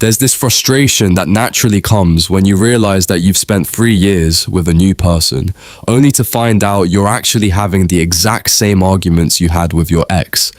There's this frustration that naturally comes when you realize that you've spent 3 years with a new person, only to find out you're actually having the exact same arguments you had with your ex.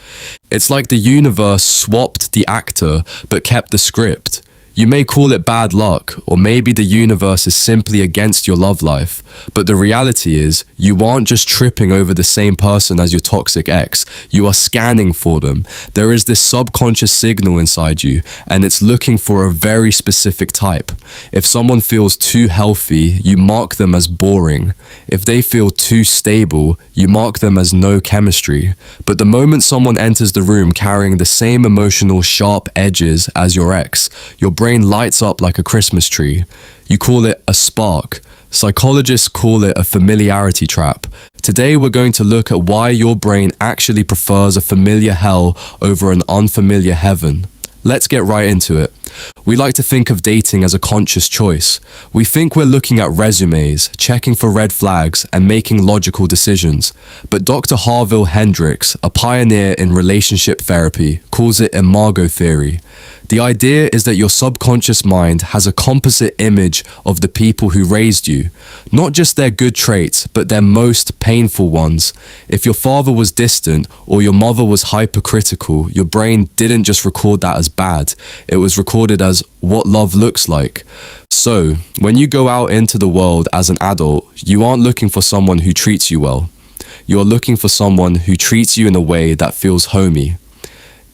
It's like the universe swapped the actor but kept the script. You may call it bad luck, or maybe the universe is simply against your love life, but the reality is, you aren't just tripping over the same person as your toxic ex, you are scanning for them. There is this subconscious signal inside you, and it's looking for a very specific type. If someone feels too healthy, you mark them as boring. If they feel too stable, you mark them as no chemistry. But the moment someone enters the room carrying the same emotional sharp edges as your ex, your brain lights up like a Christmas tree. You call it a spark. Psychologists call it a familiarity trap. Today we're going to look at why your brain actually prefers a familiar hell over an unfamiliar heaven. Let's get right into it. We like to think of dating as a conscious choice. We think we're looking at resumes, checking for red flags, and making logical decisions. But Dr. Harville Hendrix, a pioneer in relationship therapy, calls it Imago Theory. The idea is that your subconscious mind has a composite image of the people who raised you, not just their good traits, but their most painful ones. If your father was distant or your mother was hypercritical, your brain didn't just record that as bad, it was recorded as what love looks like. So, when you go out into the world as an adult, you aren't looking for someone who treats you well. You're looking for someone who treats you in a way that feels homey.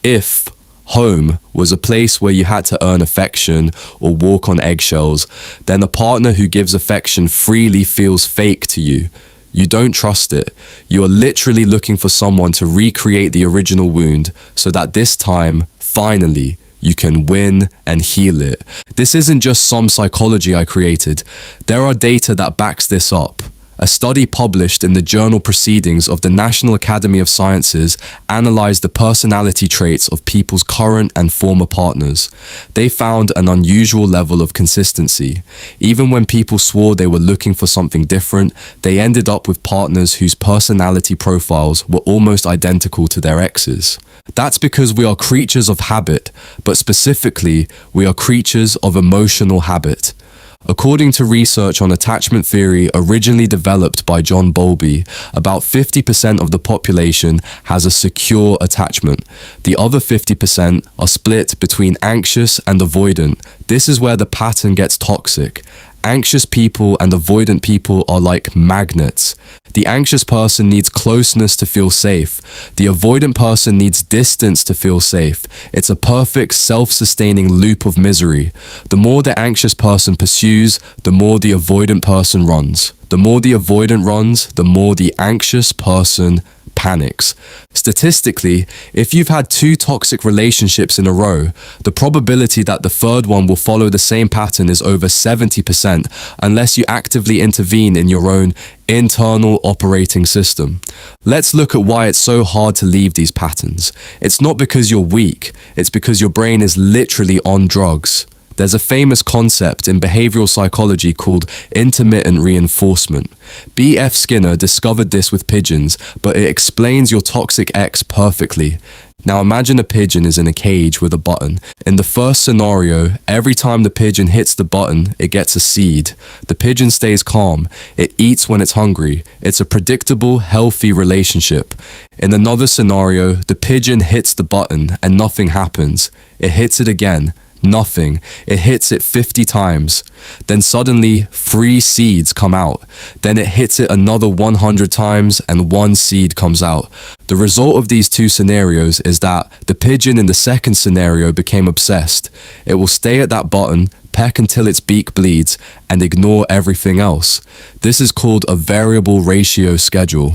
If home was a place where you had to earn affection or walk on eggshells, then a partner who gives affection freely feels fake to you. You don't trust it. You are literally looking for someone to recreate the original wound so that this time, finally, you can win and heal it. This isn't just some psychology I created. There are data that backs this up. A study published in the journal Proceedings of the National Academy of Sciences analyzed the personality traits of people's current and former partners. They found an unusual level of consistency. Even when people swore they were looking for something different, they ended up with partners whose personality profiles were almost identical to their exes. That's because we are creatures of habit, but specifically, we are creatures of emotional habit. According to research on attachment theory originally developed by John Bowlby, about 50% of the population has a secure attachment. The other 50% are split between anxious and avoidant. This is where the pattern gets toxic. Anxious people and avoidant people are like magnets. The anxious person needs closeness to feel safe. The avoidant person needs distance to feel safe. It's a perfect self-sustaining loop of misery. The more the anxious person pursues, the more the avoidant person runs. The more the avoidant runs, the more the anxious person panics. Statistically, if you've had 2 toxic relationships in a row, the probability that the third one will follow the same pattern is over 70% unless you actively intervene in your own internal operating system. Let's look at why it's so hard to leave these patterns. It's not because you're weak, it's because your brain is literally on drugs. There's a famous concept in behavioral psychology called intermittent reinforcement. B.F. Skinner discovered this with pigeons, but it explains your toxic ex perfectly. Now imagine a pigeon is in a cage with a button. In the first scenario, every time the pigeon hits the button, it gets a seed. The pigeon stays calm. It eats when it's hungry. It's a predictable, healthy relationship. In another scenario, the pigeon hits the button and nothing happens. It hits it again. Nothing. It hits it 50 times. Then suddenly 3 seeds come out. Then it hits it another 100 times and 1 seed comes out. The result of these 2 scenarios is that the pigeon in the second scenario became obsessed. It will stay at that button, peck until its beak bleeds, and ignore everything else. This is called a variable ratio schedule.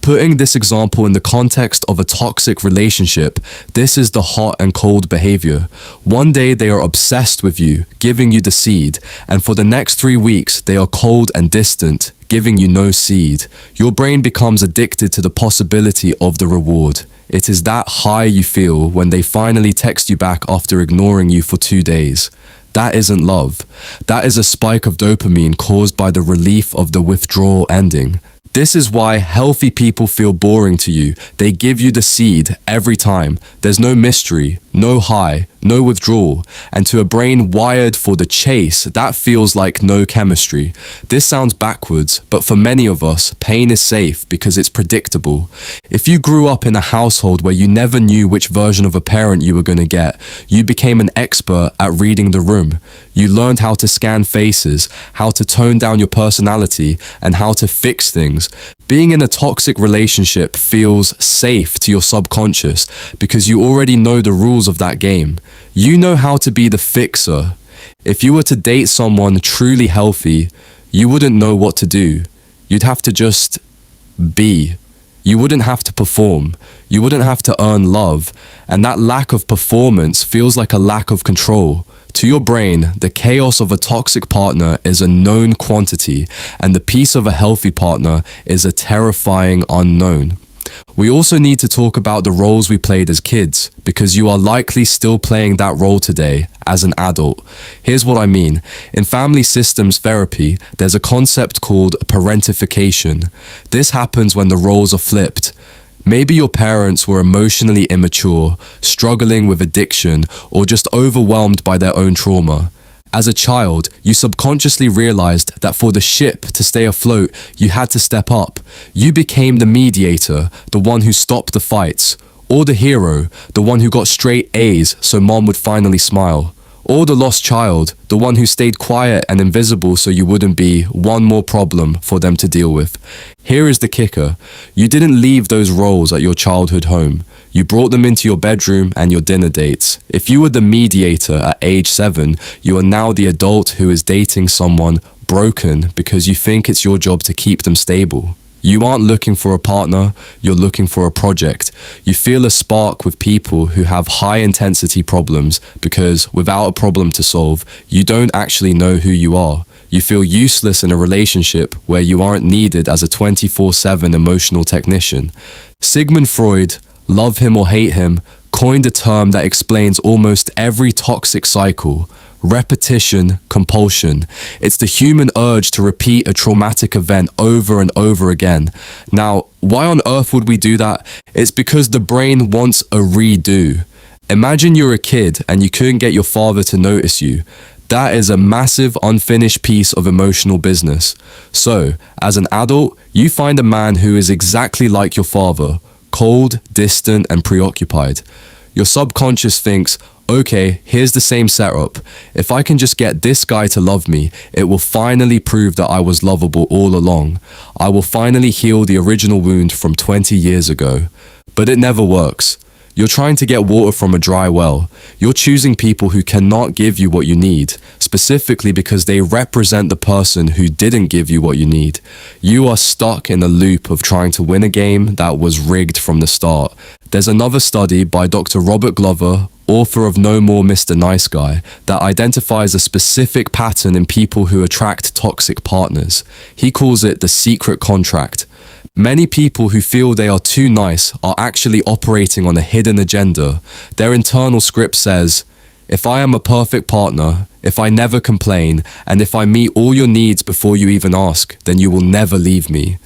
Putting this example in the context of a toxic relationship, this is the hot and cold behavior. One day they are obsessed with you, giving you the seed, and for the next 3 weeks they are cold and distant, giving you no seed. Your brain becomes addicted to the possibility of the reward. It is that high you feel when they finally text you back after ignoring you for 2 days. That isn't love. That is a spike of dopamine caused by the relief of the withdrawal ending. This is why healthy people feel boring to you. They give you the seed every time. There's no mystery. no high, no withdrawal, and to a brain wired for the chase, that feels like no chemistry. This sounds backwards, but for many of us, pain is safe because it's predictable. If you grew up in a household where you never knew which version of a parent you were going to get, you became an expert at reading the room. You learned how to scan faces, how to tone down your personality, and how to fix things. Being in a toxic relationship feels safe to your subconscious because you already know the rules of that game. You know how to be the fixer. If you were to date someone truly healthy, you wouldn't know what to do. You'd have to just be. You wouldn't have to perform. You wouldn't have to earn love. And that lack of performance feels like a lack of control. To your brain, the chaos of a toxic partner is a known quantity, and the peace of a healthy partner is a terrifying unknown. We also need to talk about the roles we played as kids, because you are likely still playing that role today as an adult. Here's what I mean. In family systems therapy, there's a concept called parentification. This happens when the roles are flipped. Maybe your parents were emotionally immature, struggling with addiction, or just overwhelmed by their own trauma. As a child, you subconsciously realized that for the ship to stay afloat, you had to step up. You became the mediator, the one who stopped the fights, or the hero, the one who got straight A's so mom would finally smile. Or the lost child, the one who stayed quiet and invisible so you wouldn't be one more problem for them to deal with. Here is the kicker. You didn't leave those roles at your childhood home. You brought them into your bedroom and your dinner dates. If you were the mediator at age 7, you are now the adult who is dating someone broken because you think it's your job to keep them stable. You aren't looking for a partner, you're looking for a project. You feel a spark with people who have high intensity problems because without a problem to solve, you don't actually know who you are. You feel useless in a relationship where you aren't needed as a 24/7 emotional technician. Sigmund Freud, love him or hate him, coined a term that explains almost every toxic cycle. Repetition, compulsion. It's the human urge to repeat a traumatic event over and over again. Now, why on earth would we do that? It's because the brain wants a redo. Imagine you're a kid and you couldn't get your father to notice you. That is a massive unfinished piece of emotional business. So, as an adult, you find a man who is exactly like your father, cold, distant, and preoccupied. Your subconscious thinks, okay, here's the same setup. If I can just get this guy to love me, it will finally prove that I was lovable all along. I will finally heal the original wound from 20 years ago. But it never works. You're trying to get water from a dry well. You're choosing people who cannot give you what you need, specifically because they represent the person who didn't give you what you need. You are stuck in a loop of trying to win a game that was rigged from the start. There's another study by Dr. Robert Glover, author of No More Mr. Nice Guy, that identifies a specific pattern in people who attract toxic partners. He calls it the secret contract. Many people who feel they are too nice are actually operating on a hidden agenda. Their internal script says, if I am a perfect partner, if I never complain, and if I meet all your needs before you even ask, then you will never leave me.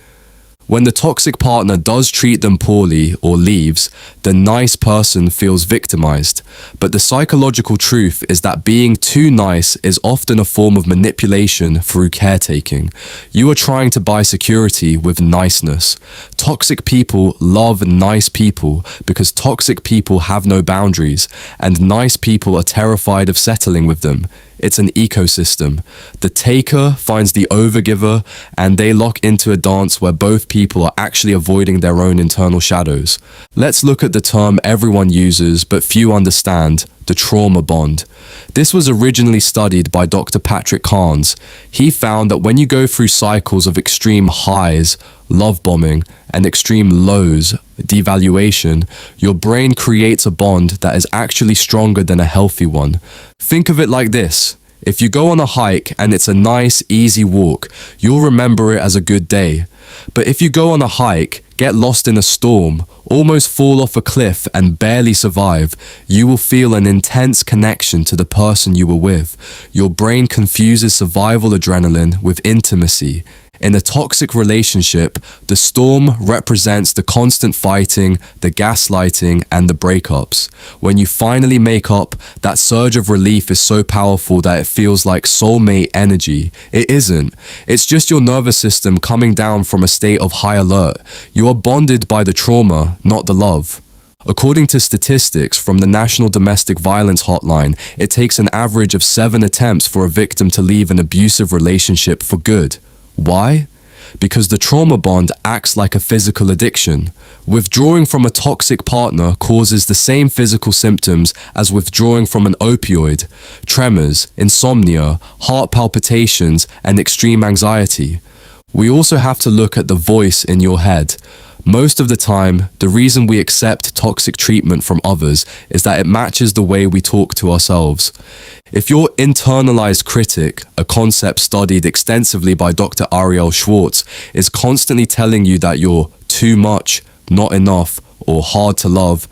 When the toxic partner does treat them poorly or leaves, the nice person feels victimized. But the psychological truth is that being too nice is often a form of manipulation through caretaking. You are trying to buy security with niceness. Toxic people love nice people because toxic people have no boundaries, and nice people are terrified of settling with them. It's an ecosystem. The taker finds the overgiver, and they lock into a dance where both people are actually avoiding their own internal shadows. Let's look at the term everyone uses but few understand, the trauma bond. This was originally studied by Dr. Patrick Carnes. He found that when you go through cycles of extreme highs, love bombing, and extreme lows, devaluation, your brain creates a bond that is actually stronger than a healthy one. Think of it like this. If you go on a hike and it's a nice, easy walk, you'll remember it as a good day. But if you go on a hike, get lost in a storm, almost fall off a cliff and barely survive, you will feel an intense connection to the person you were with. Your brain confuses survival adrenaline with intimacy. In a toxic relationship, the storm represents the constant fighting, the gaslighting, and the breakups. When you finally make up, that surge of relief is so powerful that it feels like soulmate energy. It isn't. It's just your nervous system coming down from a state of high alert. You are bonded by the trauma, not the love. According to statistics from the National Domestic Violence Hotline, it takes an average of 7 attempts for a victim to leave an abusive relationship for good. Why? Because the trauma bond acts like a physical addiction. Withdrawing from a toxic partner causes the same physical symptoms as withdrawing from an opioid: tremors, insomnia, heart palpitations, and extreme anxiety. We also have to look at the voice in your head. Most of the time, the reason we accept toxic treatment from others is that it matches the way we talk to ourselves. If your internalized critic, a concept studied extensively by Dr. Ariel Schwartz, is constantly telling you that you're too much, not enough, or hard to love,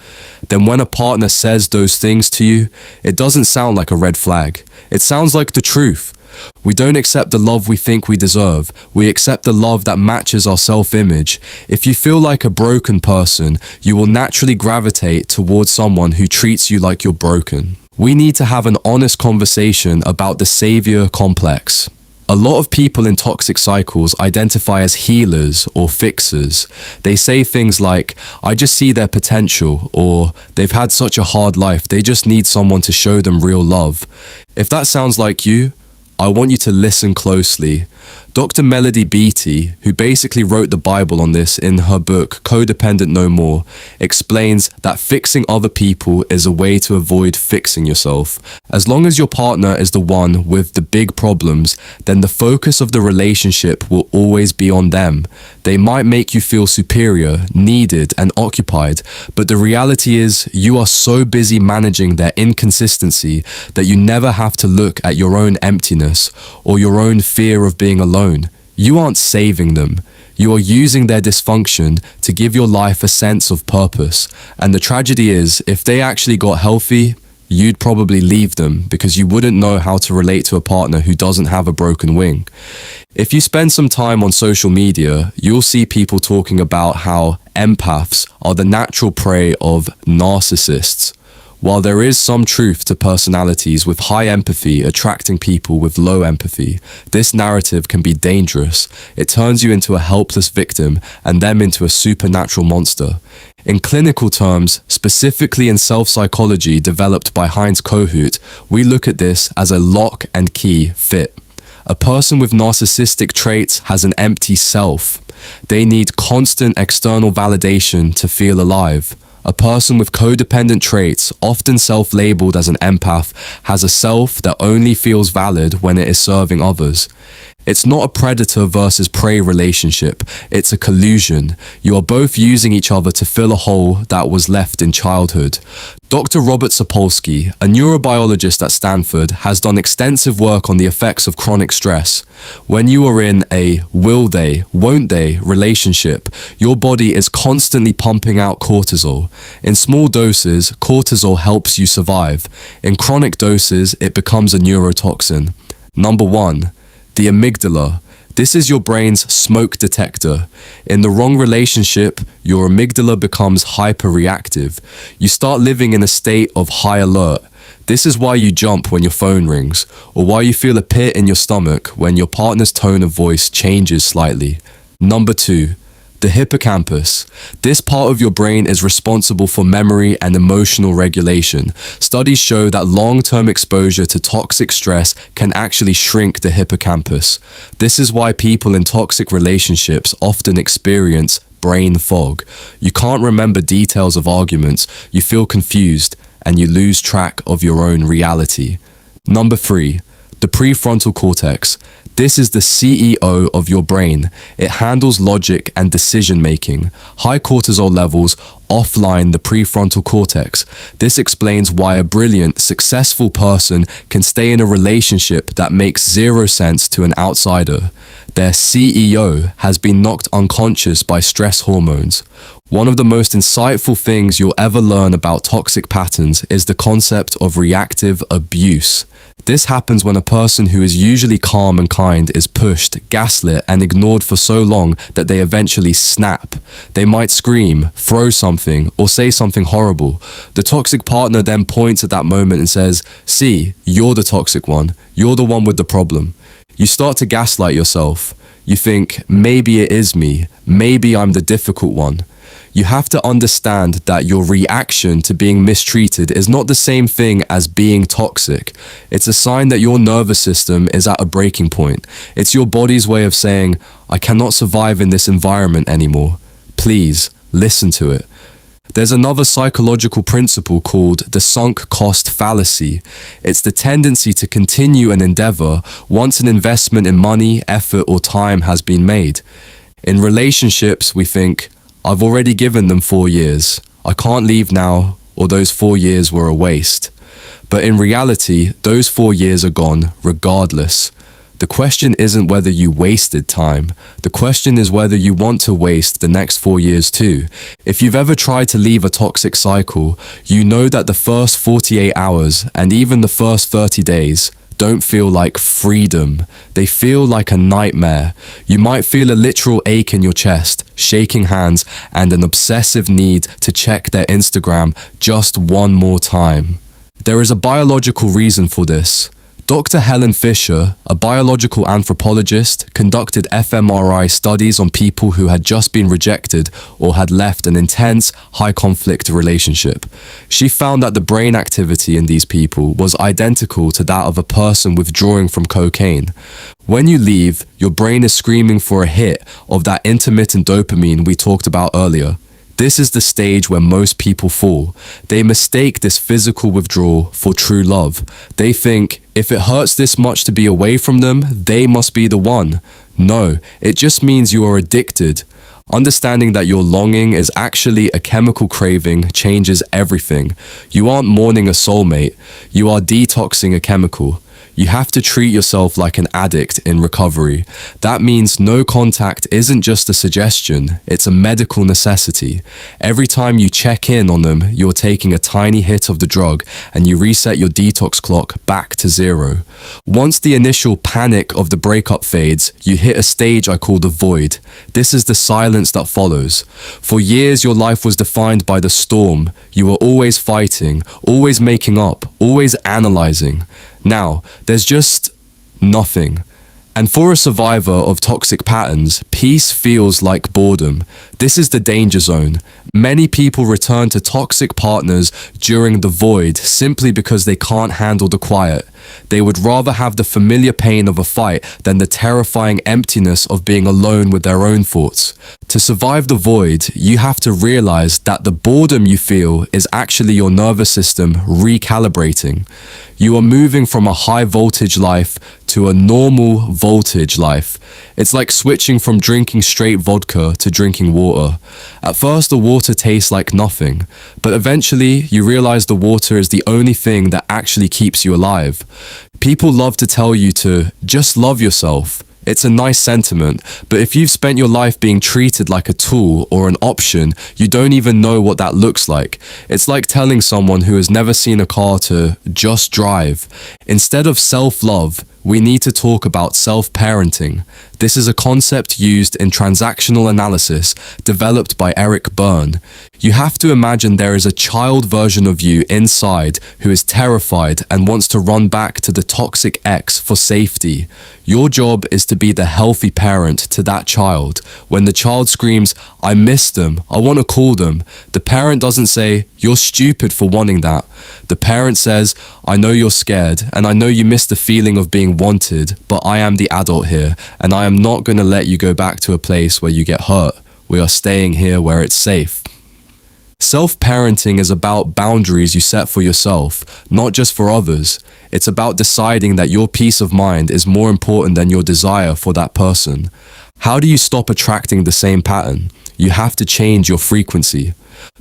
then when a partner says those things to you, it doesn't sound like a red flag. It sounds like the truth. We don't accept the love we think we deserve. We accept the love that matches our self-image. If you feel like a broken person, you will naturally gravitate towards someone who treats you like you're broken. We need to have an honest conversation about the savior complex. A lot of people in toxic cycles identify as healers or fixers. They say things like, "I just see their potential," or "They've had such a hard life, they just need someone to show them real love." If that sounds like you, I want you to listen closely. Dr. Melody Beattie, who basically wrote the Bible on this in her book Codependent No More, explains that fixing other people is a way to avoid fixing yourself. As long as your partner is the one with the big problems, then the focus of the relationship will always be on them. They might make you feel superior, needed, and occupied, but the reality is you are so busy managing their inconsistency that you never have to look at your own emptiness or your own fear of being alone. You aren't saving them. You are using their dysfunction to give your life a sense of purpose. And the tragedy is, if they actually got healthy, you'd probably leave them because you wouldn't know how to relate to a partner who doesn't have a broken wing. If you spend some time on social media, you'll see people talking about how empaths are the natural prey of narcissists. While there is some truth to personalities with high empathy attracting people with low empathy, this narrative can be dangerous. It turns you into a helpless victim and them into a supernatural monster. In clinical terms, specifically in self-psychology developed by Heinz Kohut, we look at this as a lock and key fit. A person with narcissistic traits has an empty self. They need constant external validation to feel alive. A person with codependent traits, often self-labeled as an empath, has a self that only feels valid when it is serving others. It's not a predator versus prey relationship, it's a collusion. You are both using each other to fill a hole that was left in childhood. Dr. Robert Sapolsky, a neurobiologist at Stanford, has done extensive work on the effects of chronic stress. When you are in a will they, won't they relationship, your body is constantly pumping out cortisol. In small doses, cortisol helps you survive. In chronic doses, it becomes a neurotoxin. Number 1. The amygdala. This is your brain's smoke detector. In the wrong relationship, your amygdala becomes hyperreactive. You start living in a state of high alert. This is why you jump when your phone rings, or why you feel a pit in your stomach when your partner's tone of voice changes slightly. Number 2. The hippocampus. This part of your brain is responsible for memory and emotional regulation. Studies show that long-term exposure to toxic stress can actually shrink the hippocampus. This is why people in toxic relationships often experience brain fog. You can't remember details of arguments, you feel confused, and you lose track of your own reality. Number 3. The prefrontal cortex. This is the CEO of your brain. It handles logic and decision-making. High cortisol levels offline the prefrontal cortex. This explains why a brilliant, successful person can stay in a relationship that makes zero sense to an outsider. Their CEO has been knocked unconscious by stress hormones. One of the most insightful things you'll ever learn about toxic patterns is the concept of reactive abuse. This happens when a person who is usually calm and kind is pushed, gaslit, and ignored for so long that they eventually snap. They might scream, throw something, or say something horrible. The toxic partner then points at that moment and says, "See, you're the toxic one. You're the one with the problem." You start to gaslight yourself. You think, maybe it is me. Maybe I'm the difficult one. You have to understand that your reaction to being mistreated is not the same thing as being toxic. It's a sign that your nervous system is at a breaking point. It's your body's way of saying, I cannot survive in this environment anymore. Please, listen to it. There's another psychological principle called the sunk cost fallacy. It's the tendency to continue an endeavor once an investment in money, effort, or time has been made. In relationships, we think, I've already given them 4 years. I can't leave now, or those 4 years were a waste. But in reality, those 4 years are gone regardless. The question isn't whether you wasted time. The question is whether you want to waste the next 4 years too. If you've ever tried to leave a toxic cycle, you know that the first 48 hours and even the first 30 days don't feel like freedom. They feel like a nightmare. You might feel a literal ache in your chest, shaking hands, and an obsessive need to check their Instagram just one more time. There is a biological reason for this. Dr. Helen Fisher, a biological anthropologist, conducted fMRI studies on people who had just been rejected or had left an intense, high-conflict relationship. She found that the brain activity in these people was identical to that of a person withdrawing from cocaine. When you leave, your brain is screaming for a hit of that intermittent dopamine we talked about earlier. This is the stage where most people fall. They mistake this physical withdrawal for true love. They think, if it hurts this much to be away from them, they must be the one. No, it just means you are addicted. Understanding that your longing is actually a chemical craving changes everything. You aren't mourning a soulmate, you are detoxing a chemical. You have to treat yourself like an addict in recovery. That means no contact isn't just a suggestion, it's a medical necessity. Every time you check in on them, you're taking a tiny hit of the drug and you reset your detox clock back to 0. Once the initial panic of the breakup fades, you hit a stage I call the void. This is the silence that follows. For years, your life was defined by the storm. You were always fighting, always making up, always analyzing. Now, there's just nothing. And for a survivor of toxic patterns, peace feels like boredom. This is the danger zone. Many people return to toxic partners during the void simply because they can't handle the quiet. They would rather have the familiar pain of a fight than the terrifying emptiness of being alone with their own thoughts. To survive the void, you have to realize that the boredom you feel is actually your nervous system recalibrating. You are moving from a high voltage life to a normal voltage life. It's like switching from drinking straight vodka to drinking water. At first, the water tastes like nothing, but eventually you realize the water is the only thing that actually keeps you alive. People love to tell you to just love yourself. It's a nice sentiment, but if you've spent your life being treated like a tool or an option, you don't even know what that looks like. It's like telling someone who has never seen a car to just drive. Instead of self-love, we need to talk about self-parenting. This is a concept used in transactional analysis developed by Eric Berne. You have to imagine there is a child version of you inside who is terrified and wants to run back to the toxic ex for safety. Your job is to be the healthy parent to that child. When the child screams, "I miss them, I want to call them," the parent doesn't say, "You're stupid for wanting that." The parent says, "I know you're scared and I know you miss the feeling of being wanted, but I am the adult here and I am not going to let you go back to a place where you get hurt. We are staying here where it's safe." Self-parenting is about boundaries you set for yourself, not just for others. It's about deciding that your peace of mind is more important than your desire for that person. How do you stop attracting the same pattern? You have to change your frequency.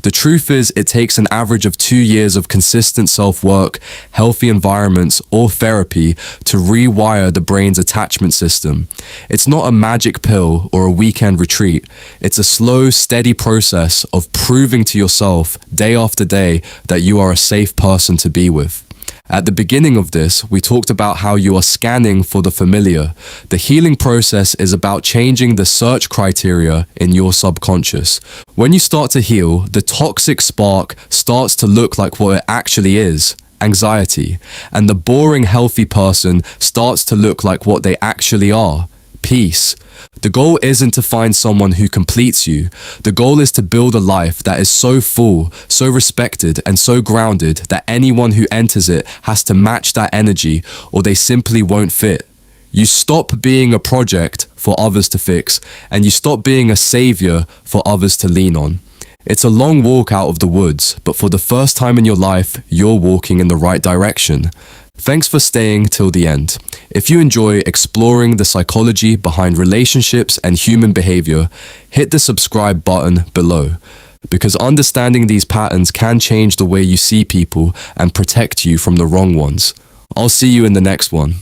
The truth is, it takes an average of 2 years of consistent self-work, healthy environments, or therapy to rewire the brain's attachment system. It's not a magic pill or a weekend retreat. It's a slow, steady process of proving to yourself day after day that you are a safe person to be with. At the beginning of this, we talked about how you are scanning for the familiar. The healing process is about changing the search criteria in your subconscious. When you start to heal, the toxic spark starts to look like what it actually is: anxiety. And the boring, healthy person starts to look like what they actually are: peace. The goal isn't to find someone who completes you. The goal is to build a life that is so full, so respected, and so grounded that anyone who enters it has to match that energy, or they simply won't fit. You stop being a project for others to fix, and you stop being a savior for others to lean on. It's a long walk out of the woods, but for the first time in your life, you're walking in the right direction. Thanks for staying till the end. If you enjoy exploring the psychology behind relationships and human behavior, hit the subscribe button below, because understanding these patterns can change the way you see people and protect you from the wrong ones. I'll see you in the next one.